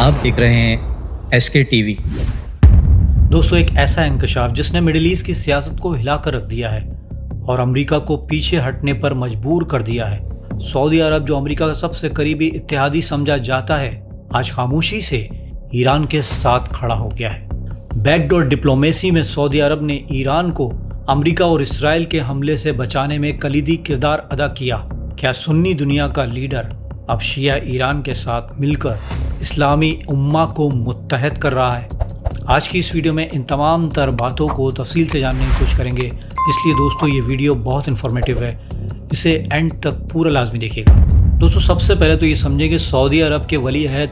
आप देख रहे हैं SK TV। दोस्तों, एक ऐसा इंकशाफ जिसने मिडिल ईस्ट की सियासत को हिलाकर रख दिया है और अमेरिका को पीछे हटने पर मजबूर कर दिया है। सऊदी अरब, जो अमेरिका का सबसे करीबी इत्तेहादी समझा जाता है, आज खामोशी से ईरान के साथ खड़ा हो गया है। बैकडोर डिप्लोमेसी में सऊदी अरब ने ईरान को अमेरिका और इसराइल के हमले से बचाने में कलीदी किरदार अदा किया। क्या सुन्नी दुनिया का लीडर अब शिया ईरान के साथ मिलकर इस्लामी उम्मा को मुत्तहद कर रहा है? आज की इस वीडियो में इन तमाम तर बातों को तफसील से जानने की कोशिश करेंगे, इसलिए दोस्तों ये वीडियो बहुत इन्फॉर्मेटिव है, इसे एंड तक पूरा लाजमी देखिएगा। दोस्तों, सबसे पहले तो ये समझें कि सऊदी अरब के वली अहद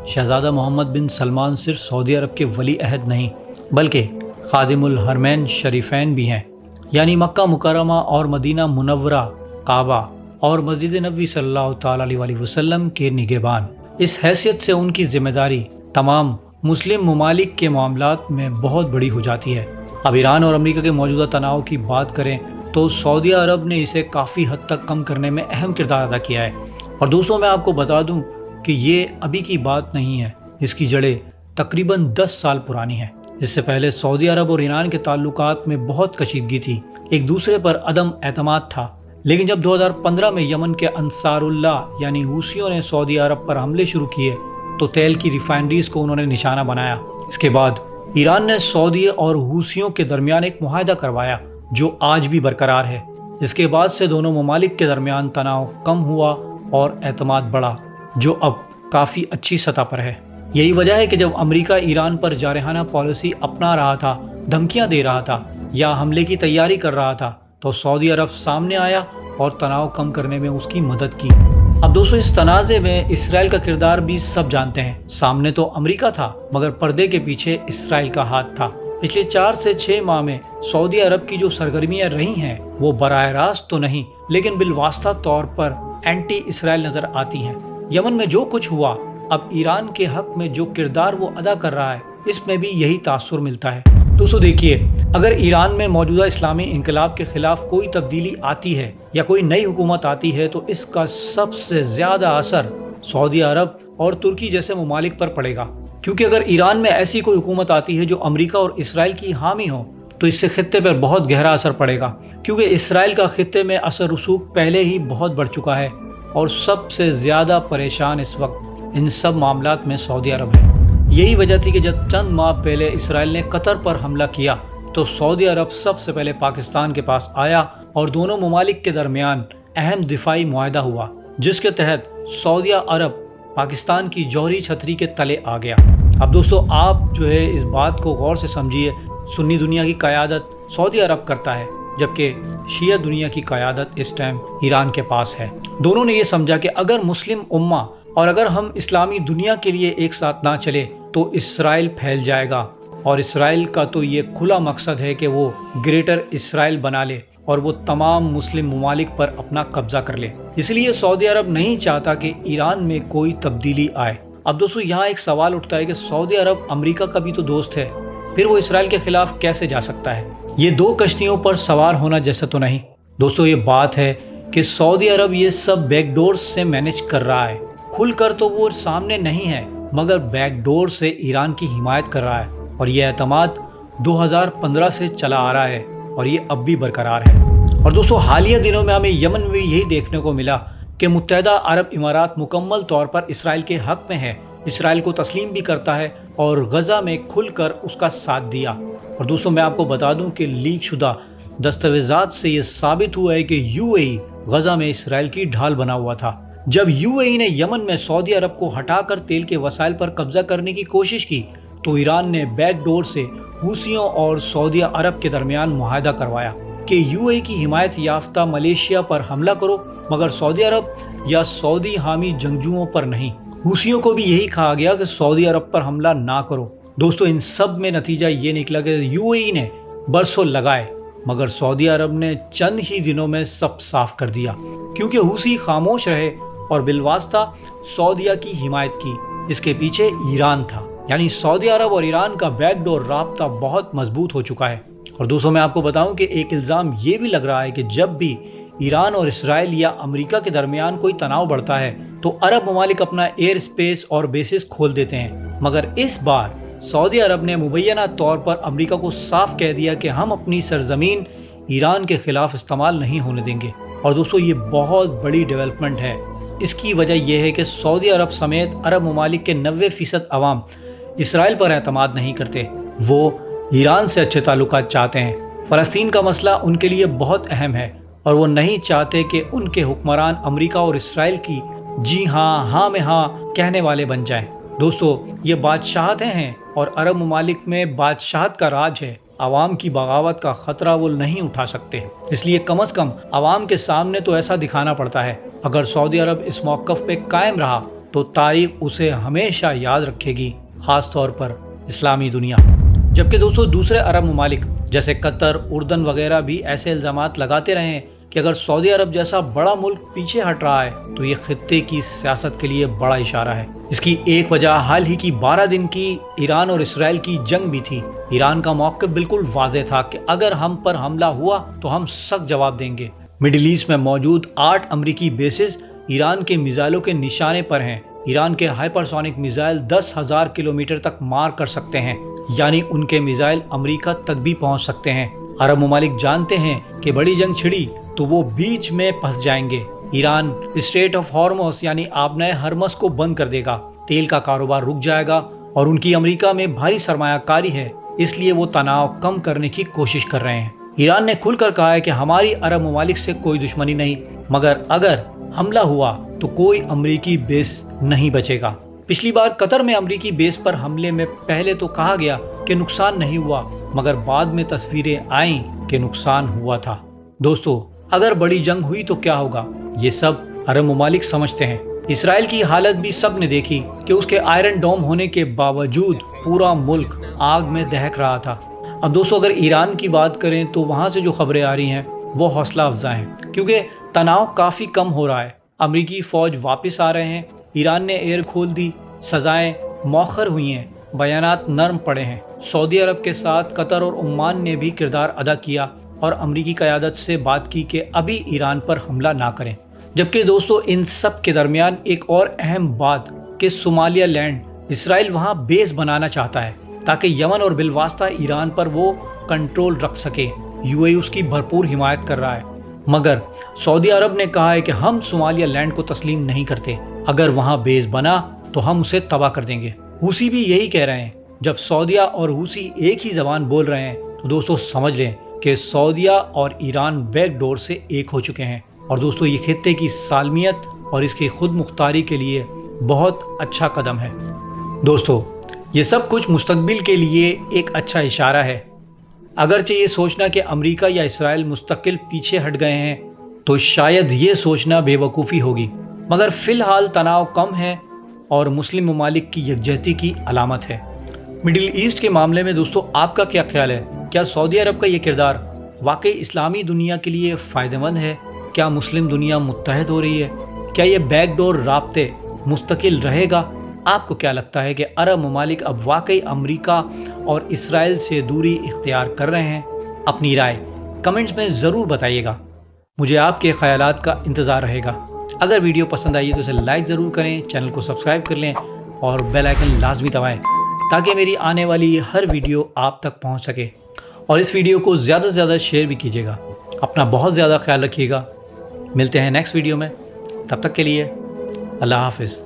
शहजादा मोहम्मद बिन सलमान सिर्फ सऊदी अरब के वली अहद नहीं, बल्कि खादिमुल हरमैन शरीफैन भी हैं, यानी मक्का मुकर्रमा और मदीना मुनव्वरा, काबा और मस्जिद नबवी सल्लल्लाहु ताला अलैहि वसल्लम के निगहबान। इस हैसियत से उनकी जिम्मेदारी तमाम मुस्लिम ममालिक के मामलात में बहुत बड़ी हो जाती है। अब ईरान और अमेरिका के मौजूदा तनाव की बात करें तो सऊदी अरब ने इसे काफ़ी हद तक कम करने में अहम किरदार अदा किया है। और दोस्तों, मैं आपको बता दूं कि ये अभी की बात नहीं है, इसकी जड़ें तकरीबन 10 साल पुरानी हैं। इससे पहले सऊदी अरब और ईरान के ताल्लुकात में बहुत कशीदगी थी, एक दूसरे पर अदम एतमाद था। लेकिन जब 2015 में यमन के अंसारुल्लाह यानी हूसियों ने सऊदी अरब पर हमले शुरू किए तो तेल की रिफाइनरीज को उन्होंने निशाना बनाया। इसके बाद ईरान ने सऊदी और हूसियों के दरमियान एक मुआहदा करवाया जो आज भी बरकरार है। इसके बाद से दोनों ममालिक के दरमियान तनाव कम हुआ और एतमाद बढ़ा, जो अब काफ़ी अच्छी सतह पर है। यही वजह है कि जब अमेरिका ईरान पर जारहाना पॉलिसी अपना रहा था, धमकियां दे रहा था या हमले की तैयारी कर रहा था, तो सऊदी अरब सामने आया और तनाव कम करने में उसकी मदद की। अब दोस्तों, इस तनाज़े में इसराइल का किरदार भी सब जानते हैं। सामने तो अमेरिका था, मगर पर्दे के पीछे इसराइल का हाथ था। पिछले 4 से 6 माह में सऊदी अरब की जो सरगर्मियां रही हैं वो बराह रास्त तो नहीं, लेकिन बिलवास्ता तौर पर एंटी इसराइल नजर आती हैं। यमन में जो कुछ हुआ, अब ईरान के हक में जो किरदार वो अदा कर रहा है, इसमें भी यही तासुर मिलता है। दोस्तों देखिए, अगर ईरान में मौजूदा इस्लामी इनकलाब के खिलाफ कोई तब्दीली आती है या कोई नई हुकूमत आती है तो इसका सबसे ज़्यादा असर सऊदी अरब और तुर्की जैसे ममालिक पर पड़ेगा। क्योंकि अगर ईरान में ऐसी कोई हुकूमत आती है जो अमेरिका और इसराइल की हामी हो तो इससे खित्ते पर बहुत गहरा असर पड़ेगा, क्योंकि इसराइल का खित्ते में असर रसूख पहले ही बहुत बढ़ चुका है और सबसे ज़्यादा परेशान इस वक्त इन सब मामलात में सऊदी अरब है। यही वजह थी कि जब चंद माह पहले इसराइल ने कतर पर हमला किया तो सऊदी अरब सबसे पहले पाकिस्तान के पास आया और दोनों ममालिक के दरमियान अहम दिफाई मुआहदा हुआ, जिसके तहत सऊदी अरब पाकिस्तान की जौहरी छतरी के तले आ गया। अब दोस्तों, आप जो है इस बात को गौर से समझिए, सुन्नी दुनिया की क़यादत सऊदी अरब करता है, जबकि शिया दुनिया की क़यादत इस टाइम ईरान के पास है। दोनों ने ये समझा कि अगर मुस्लिम उम्मा और अगर हम इस्लामी दुनिया के लिए एक साथ ना चले तो इसराइल फैल जाएगा, और इसराइल का तो ये खुला मकसद है कि वो ग्रेटर इसराइल बना ले और वो तमाम मुस्लिम ममालिक पर अपना कब्जा कर ले। इसलिए सऊदी अरब नहीं चाहता कि ईरान में कोई तब्दीली आए। अब दोस्तों, यहाँ एक सवाल उठता है कि सऊदी अरब अमेरिका का भी तो दोस्त है, फिर वो इसराइल के खिलाफ कैसे जा सकता है? ये दो कश्तियों पर सवार होना जैसा तो नहीं। दोस्तों, ये बात है कि सऊदी अरब ये सब बैकडोर से मैनेज कर रहा है। खुलकर तो वो सामने नहीं है, मगर बैकडोर से ईरान की हिमायत कर रहा है, और ये एतमाद 2015 से चला आ रहा है और ये अब भी बरकरार है। और दोस्तों, हालिया दिनों में हमें यमन में यही देखने को मिला कि मुत्तहदा अरब इमारात मुकम्मल तौर पर इसराइल के हक में है, इसराइल को तस्लीम भी करता है और गज़ा में खुलकर उसका साथ दिया। और दोस्तों, मैं आपको बता दूं कि लीक शुदा दस्तावेज़ात से ये साबित हुआ है कि यूएई गज़ा में इसराइल की ढाल बना हुआ था। जब यूएई ने यमन में सऊदी अरब को हटाकर तेल के वसाइल पर कब्जा करने की कोशिश की तो ईरान ने बैकडोर से हूसियों और सऊदी अरब के दरमियान मुआहदा करवाया कि यूएई की हिमायत याफ्ता मलेशिया पर हमला करो, मगर सऊदी अरब या सऊदी हामी जंगजुओं पर नहीं। हूसियों को भी यही कहा गया कि सऊदी अरब पर हमला ना करो। दोस्तों, इन सब में नतीजा ये निकला कि यूएई ने बरसों लगाए, मगर सऊदी अरब ने चंद ही दिनों में सब साफ कर दिया, क्योंकि हूसी खामोश रहे और बिलवास्ता सऊदिया की हिमायत की। इसके पीछे ईरान था, यानी सऊदी अरब और ईरान का बैकडोर राब्ता बहुत मजबूत हो चुका है। और दोस्तों, मैं आपको बताऊं कि एक इल्ज़ाम ये भी लग रहा है कि जब भी ईरान और इसराइल या अमेरिका के दरमियान कोई तनाव बढ़ता है تو عرب ممالک اپنا ایئر اسپیس اور بیسز کھول دیتے ہیں، مگر اس بار سعودی عرب نے مبینہ طور پر امریکہ کو صاف کہہ دیا کہ ہم اپنی سرزمین ایران کے خلاف استعمال نہیں ہونے دیں گے۔ اور دوستو یہ بہت بڑی ڈیولپمنٹ ہے۔ اس کی وجہ یہ ہے کہ سعودی عرب سمیت عرب ممالک کے 90% عوام اسرائیل پر اعتماد نہیں کرتے، وہ ایران سے اچھے تعلقات چاہتے ہیں۔ فلسطین کا مسئلہ ان کے لیے بہت اہم ہے اور وہ نہیں چاہتے کہ ان کے حکمران امریکہ اور اسرائیل کی جی ہاں ہاں میں ہاں کہنے والے بن جائیں۔ دوستو یہ بادشاہتیں ہیں اور عرب ممالک میں بادشاہت کا راج ہے، عوام کی بغاوت کا خطرہ وہ نہیں اٹھا سکتے، اس لیے کم از کم عوام کے سامنے تو ایسا دکھانا پڑتا ہے۔ اگر سعودی عرب اس موقف پہ قائم رہا تو تاریخ اسے ہمیشہ یاد رکھے گی، خاص طور پر اسلامی دنیا۔ جبکہ دوستو دوسرے عرب ممالک جیسے قطر، اردن وغیرہ بھی ایسے الزامات لگاتے رہے ہیں کہ اگر سعودی عرب جیسا بڑا ملک پیچھے ہٹ رہا ہے تو یہ خطے کی سیاست کے لیے بڑا اشارہ ہے۔ اس کی ایک وجہ حال ہی کی 12 دن کی ایران اور اسرائیل کی جنگ بھی تھی۔ ایران کا موقف بالکل واضح تھا کہ اگر ہم پر حملہ ہوا تو ہم سخت جواب دیں گے۔ مڈل ایسٹ میں موجود 8 امریکی بیسز ایران کے میزائلوں کے نشانے پر ہیں۔ ایران کے ہائپرسونک میزائل 10,000 کلومیٹر تک مار کر سکتے ہیں، یعنی ان کے میزائل امریکہ تک بھی پہنچ سکتے ہیں۔ عرب ممالک جانتے ہیں کہ بڑی جنگ چھڑی تو وہ بیچ میں پھنس جائیں گے۔ ایران اسٹریٹ آف ہارمز یعنی آبنائے ہرمز کو بند کر دے گا، تیل کا کاروبار رک جائے گا اور ان کی امریکہ میں بھاری سرمایہ کاری ہے، اس لیے وہ تناؤ کم کرنے کی کوشش کر رہے ہیں۔ ایران نے کھل کر کہا ہے کہ ہماری عرب ممالک سے کوئی دشمنی نہیں، مگر اگر حملہ ہوا تو کوئی امریکی بیس نہیں بچے گا۔ پچھلی بار قطر میں امریکی بیس پر حملے میں پہلے تو کہا گیا کہ نقصان نہیں ہوا، مگر بعد میں تصویریں آئیں کہ نقصان ہوا تھا۔ دوستو اگر بڑی جنگ ہوئی تو کیا ہوگا، یہ سب عرب ممالک سمجھتے ہیں۔ اسرائیل کی حالت بھی سب نے دیکھی کہ اس کے آئرن ڈوم ہونے کے باوجود پورا ملک آگ میں دہک رہا تھا۔ اب دوستو اگر ایران کی بات کریں تو وہاں سے جو خبریں آ رہی ہیں وہ حوصلہ افزا ہیں، کیونکہ تناؤ کافی کم ہو رہا ہے۔ امریکی فوج واپس آ رہے ہیں، ایران نے ایئر کھول دی، سزائیں مؤخر ہوئی ہیں، بیانات نرم پڑے ہیں۔ سعودی عرب کے ساتھ قطر اور عمان نے بھی کردار ادا کیا اور امریکی قیادت سے بات کی کہ ابھی ایران پر حملہ نہ کریں۔ جبکہ دوستو ان سب کے درمیان ایک اور اہم بات کہ صومالیہ لینڈ اسرائیل وہاں بیس بنانا چاہتا ہے تاکہ یمن اور بالواسطہ ایران پر وہ کنٹرول رکھ سکے۔ یو اے ای اس کی بھرپور حمایت کر رہا ہے، مگر سعودی عرب نے کہا ہے کہ ہم صومالیہ لینڈ کو تسلیم نہیں کرتے، اگر وہاں بیس بنا تو ہم اسے تباہ کر دیں گے۔ حوثی بھی یہی کہہ رہے ہیں۔ جب سعودیہ اور حوثی ایک ہی زبان بول رہے ہیں تو دوستو سمجھ لیں کہ سعودیہ اور ایران بیک ڈور سے ایک ہو چکے ہیں۔ اور دوستو یہ خطے کی سالمیت اور اس کی خود مختاری کے لیے بہت اچھا قدم ہے۔ دوستو یہ سب کچھ مستقبل کے لیے ایک اچھا اشارہ ہے۔ اگرچہ یہ سوچنا کہ امریکہ یا اسرائیل مستقل پیچھے ہٹ گئے ہیں تو شاید یہ سوچنا بے وقوفی ہوگی، مگر فی الحال تناؤ کم ہے اور مسلم ممالک کی یکجہتی کی علامت ہے۔ مڈل ایسٹ کے معاملے میں دوستو آپ کا کیا خیال ہے؟ کیا سعودی عرب کا یہ کردار واقعی اسلامی دنیا کے لیے فائدہ مند ہے؟ کیا مسلم دنیا متحد ہو رہی ہے؟ کیا یہ بیک ڈور رابطے مستقل رہے گا؟ آپ کو کیا لگتا ہے کہ عرب ممالک اب واقعی امریکہ اور اسرائیل سے دوری اختیار کر رہے ہیں؟ اپنی رائے کمنٹس میں ضرور بتائیے گا، مجھے آپ کے خیالات کا انتظار رہے گا۔ اگر ویڈیو پسند آئی تو اسے لائک ضرور کریں، چینل کو سبسکرائب کر لیں اور بیل آئیکن لازمی دبائیں تاکہ میری آنے والی ہر ویڈیو آپ تک پہنچ سکے، اور اس ویڈیو کو زیادہ سے زیادہ شیئر بھی کیجیے گا۔ اپنا بہت زیادہ خیال رکھیے گا، ملتے ہیں نیکسٹ ویڈیو میں، تب تک کے لیے اللہ حافظ۔